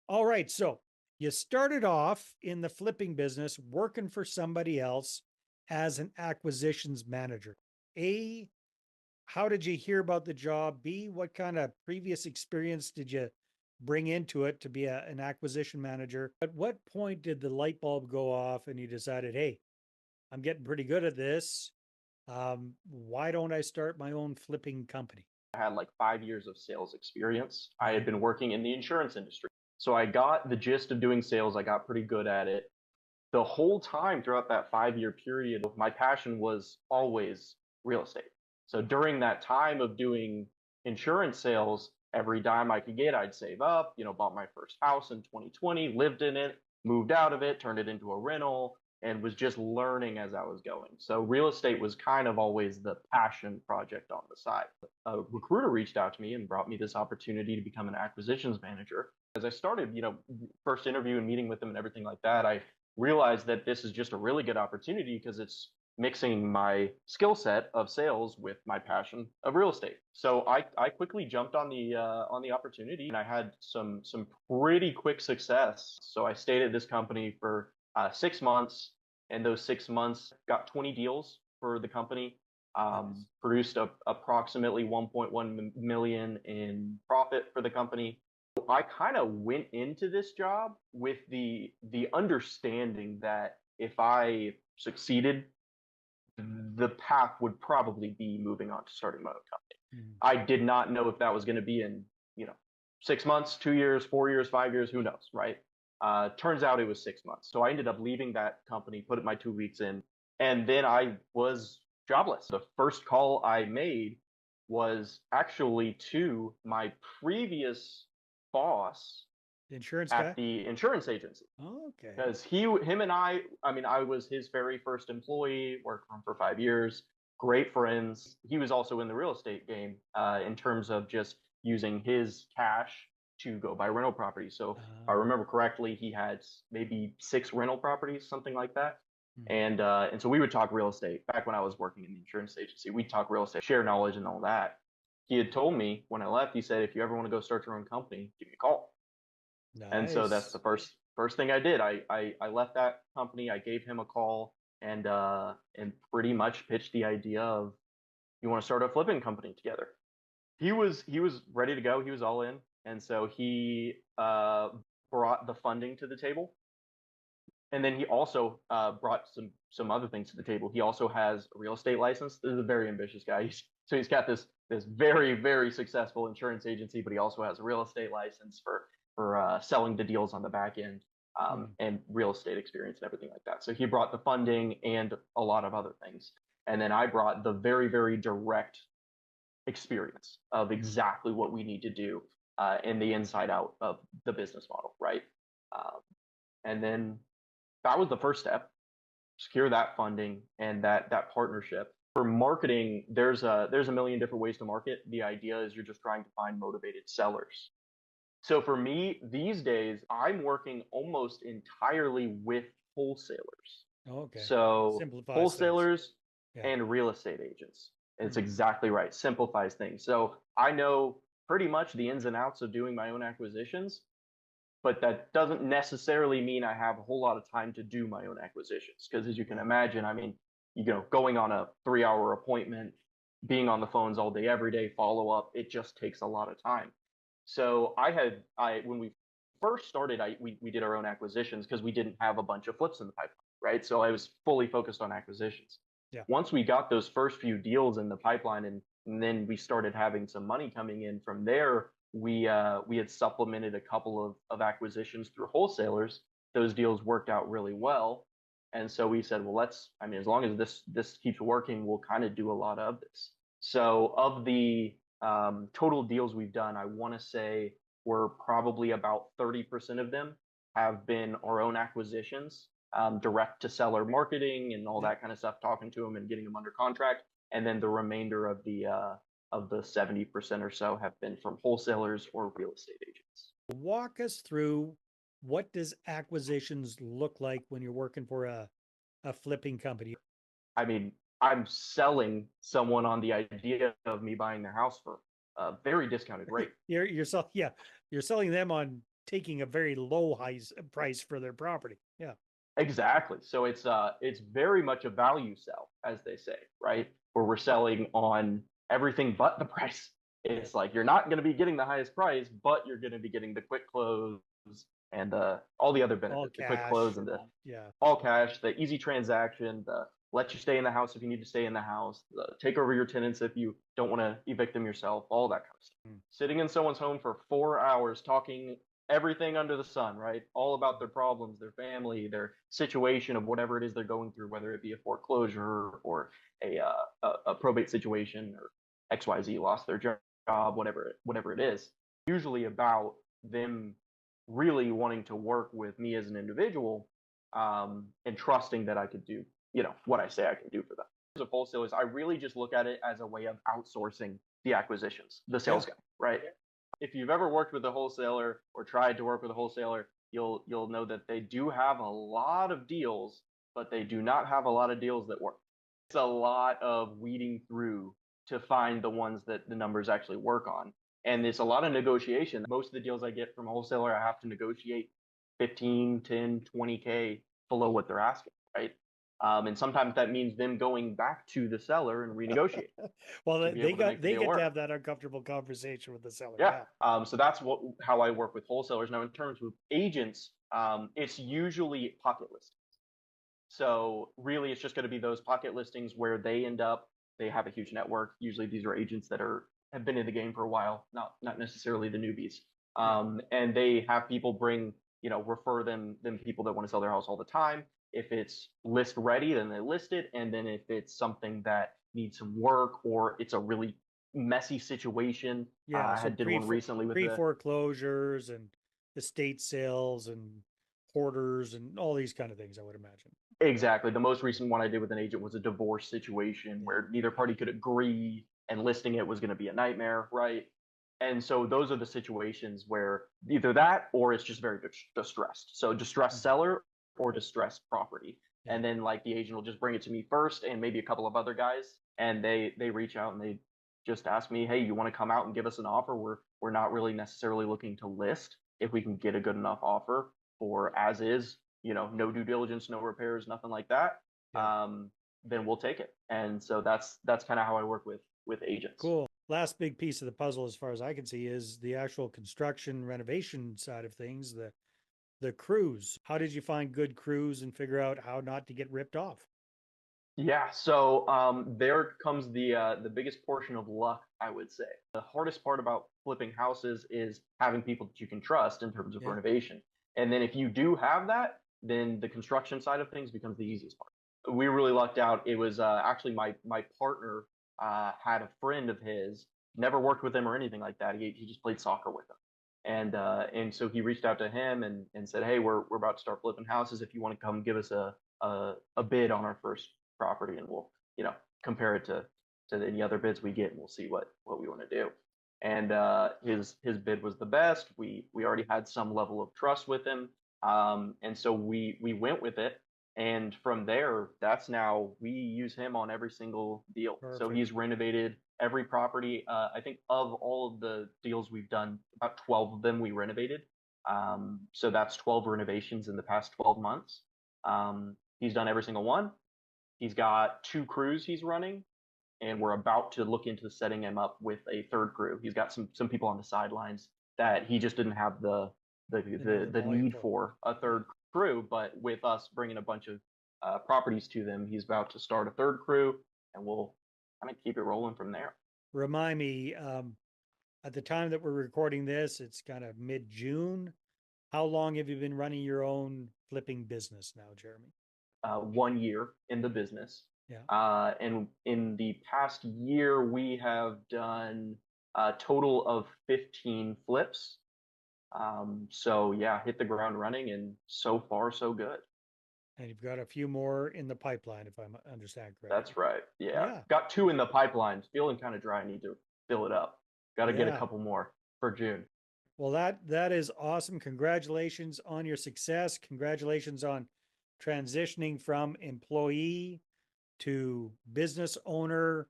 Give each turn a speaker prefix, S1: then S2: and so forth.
S1: All right. So you started off in the flipping business working for somebody else as an acquisitions manager. A, how did you hear about the job? B, what kind of previous experience did you bring into it to be an acquisition manager? At what point did the light bulb go off and you decided, hey, I'm getting pretty good at this. Why don't I start my own flipping company?
S2: I had like 5 years of sales experience. I had
S1: Right.
S2: been working in the insurance industry. So I got the gist of doing sales. I got pretty good at it. The whole time throughout that 5 year period, my passion was always real estate. So during that time of doing insurance sales, every dime I could get, I'd save up, bought my first house in 2020, lived in it, moved out of it, turned it into a rental, and was just learning as I was going. So real estate was kind of always the passion project on the side. A recruiter reached out to me and brought me this opportunity to become an acquisitions manager. As I started, first interview and meeting with them and everything like that, I realized that this is just a really good opportunity because it's mixing my skill set of sales with my passion of real estate. So I quickly jumped on the opportunity, and I had some pretty quick success. So I stayed at this company for 6 months, and those 6 months got 20 deals for the company.
S1: Nice.
S2: Produced approximately 1.1 million in profit for the company. I kind of went into this job with the understanding that if I succeeded, the path would probably be moving on to starting my own company.
S1: Mm.
S2: I did not know if that was going to be in, 6 months, 2 years, 4 years, 5 years, who knows, right? Turns out it was 6 months. So I ended up leaving that company, put my 2 weeks in, and then I was jobless. The first call I made was actually to my previous boss
S1: The insurance
S2: at
S1: guy?
S2: the insurance agency,
S1: Oh, okay.
S2: because him and I mean, I was his very first employee, worked for him for 5 years, great friends. He was also in the real estate game, in terms of just using his cash to go buy rental properties. So if I
S1: Uh,
S2: remember correctly, he had maybe 6 rental properties, something like that.
S1: mm.
S2: And so we would talk real estate back when I was working in the insurance agency. We'd talk real estate, share knowledge and all that. He had told me when I left, he said, if you ever want to go start your own company, give me a call. And so that's the
S1: Nice.
S2: first thing I did. I left that company. I gave him a call and pretty much pitched the idea of, you want to start a flipping company together. He was ready to go. He was all in, and so he brought the funding to the table, and then he also brought some other things to the table. He also has a real estate license. This is a very ambitious guy. So he's got this very very successful insurance agency, but he also has a real estate license for selling the deals on the back end,
S1: Mm.
S2: and real estate experience and everything like that. So he brought the funding and a lot of other things, and then I brought the very very direct experience of exactly what we need to do, in the inside out of the business model, right? Um, and then that was the first step, secure that funding and that partnership. For marketing, there's a million different ways to market. The idea is you're just trying to find motivated sellers. So for me these days, I'm working almost entirely with wholesalers.
S1: Okay.
S2: So
S1: Simplifies things.
S2: wholesalers
S1: Yeah.
S2: and real estate agents. It's
S1: Mm.
S2: exactly right. Simplifies things. So I know pretty much the ins and outs of doing my own acquisitions, but that doesn't necessarily mean I have a whole lot of time to do my own acquisitions. Because as you can
S1: Right.
S2: imagine, I mean, going on a 3 hour appointment, being on the phones all day, every day, follow up, it just takes a lot of time. So when we first started, we did our own acquisitions because we didn't have a bunch of flips in the pipeline, right? So I was fully focused on acquisitions.
S1: Yeah.
S2: Once we got those first few deals in the pipeline, and then we started having some money coming in from there, we had supplemented a couple of acquisitions through wholesalers. Those deals worked out really well, and so we said, well, I mean, as long as this keeps working, we'll kind of do a lot of this. So of the total deals we've done, I want to say we're probably about 30% of them have been our own acquisitions, direct to seller marketing and all
S1: Yeah.
S2: that kind of stuff, talking to them and getting them under contract. And then the remainder of the 70% or so have been from wholesalers or real estate agents.
S1: Walk us through, what does acquisitions look like when you're working for a flipping company?
S2: I mean, I'm selling someone on the idea of me buying their house for a very discounted rate.
S1: Yeah, you're selling them on taking a very low price for their property. Yeah.
S2: Exactly. So it's very much a value sell, as they say, right? Where we're selling on everything but the price. It's like you're not going to be getting the highest price, but you're going to be getting the quick close and all the other
S1: All
S2: benefits, the quick
S1: cash
S2: close and the
S1: yeah.
S2: all cash, the easy transaction, the let you stay in the house if you need to stay in the house, the take over your tenants if you don't want to evict them yourself, all that kind of stuff.
S1: Mm.
S2: Sitting in someone's home for 4 hours talking everything under the sun, right? All about their problems, their family, their situation of whatever it is they're going through, whether it be a foreclosure or a probate situation or XYZ lost their job, whatever it is. Usually about them really wanting to work with me as an individual and trusting that I could do, what I say I can do for them. As a wholesalers, I really just look at it as a way of outsourcing the acquisitions, the sales guy, right? If you've ever worked with a wholesaler or tried to work with a wholesaler, you'll know that they do have a lot of deals, but they do not have a lot of deals that work. It's a lot of weeding through to find the ones that the numbers actually work on. And it's a lot of negotiation. Most of the deals I get from a wholesaler, I have to negotiate 15, 10, 20K below what they're asking, right? And sometimes that means them going back to the seller and renegotiating
S1: Well,
S2: to be able to make the
S1: they
S2: deal
S1: get to
S2: work.
S1: have that uncomfortable conversation with the seller.
S2: Yeah. So that's how I work with wholesalers. Now, in terms of agents, it's usually pocket listings. So really, it's just going to be those pocket listings where they end up. They have a huge network. Usually, these are agents that have been in the game for a while, not necessarily the newbies. And they have people refer them people that want to sell their house all the time. If it's list ready, then they list it. And then if it's something that needs some work or it's a really messy situation,
S1: Yeah.
S2: I did one recently with
S1: pre-foreclosures and estate sales and hoarders and all these kind of things, I would imagine.
S2: Exactly. The most recent one I did with an agent was a divorce situation where neither party could agree and listing it was going to be a nightmare, right? And so those are the situations where either that or it's just very distressed. So distressed seller or distressed property.
S1: Yeah.
S2: And then like the agent will just bring it to me first and maybe a couple of other guys and they reach out and they just ask me, "Hey, you want to come out and give us an offer? We're not really necessarily looking to list if we can get a good enough offer for as is, no due diligence, no repairs, nothing like that,
S1: Yeah.
S2: then we'll take it." And so that's kind of how I work with agents.
S1: Cool. Last big piece of the puzzle, as far as I can see, is the actual construction renovation side of things, the crews. How did you find good crews and figure out how not to get ripped off?
S2: Yeah, so there comes the biggest portion of luck, I would say. The hardest part about flipping houses is having people that you can trust in terms of renovation. And then if you do have that, then the construction side of things becomes the easiest part. We really lucked out. It was actually my partner had a friend of his, never worked with him or anything like that. He just played soccer with him. And so he reached out to him and said, "Hey, we're about to start flipping houses. If you want to come give us a bid on our first property, and we'll compare it to any other bids we get, and we'll see what we want to do." And his bid was the best. We already had some level of trust with him, and so we went with it. And from there, that's now we use him on every single deal.
S1: Perfect.
S2: So he's renovated every property. I think of all of the deals we've done, about 12 of them we renovated. So that's 12 renovations in the past 12 months. He's done every single one. He's got 2 crews he's running, and we're about to look into setting him up with a third crew. He's got some people on the sidelines that he just didn't have the need for a third crew. But with us bringing a bunch of properties to them, he's about to start a third crew, and we'll kind of keep it rolling from there.
S1: Remind me, at the time that we're recording this, it's kind of mid-June. How long have you been running your own flipping business now, Jeremy?
S2: 1 year in the business.
S1: Yeah.
S2: And in the past year, we have done a total of 15 flips. So yeah, hit the ground running, and so far so good.
S1: And you've got a few more in the pipeline, if I understand correctly.
S2: That's right. Yeah. Got 2 in the pipeline. Feeling kind of dry. I need to fill it up. Got to get a couple more for June.
S1: Well, that is awesome. Congratulations on your success. Congratulations on transitioning from employee to business owner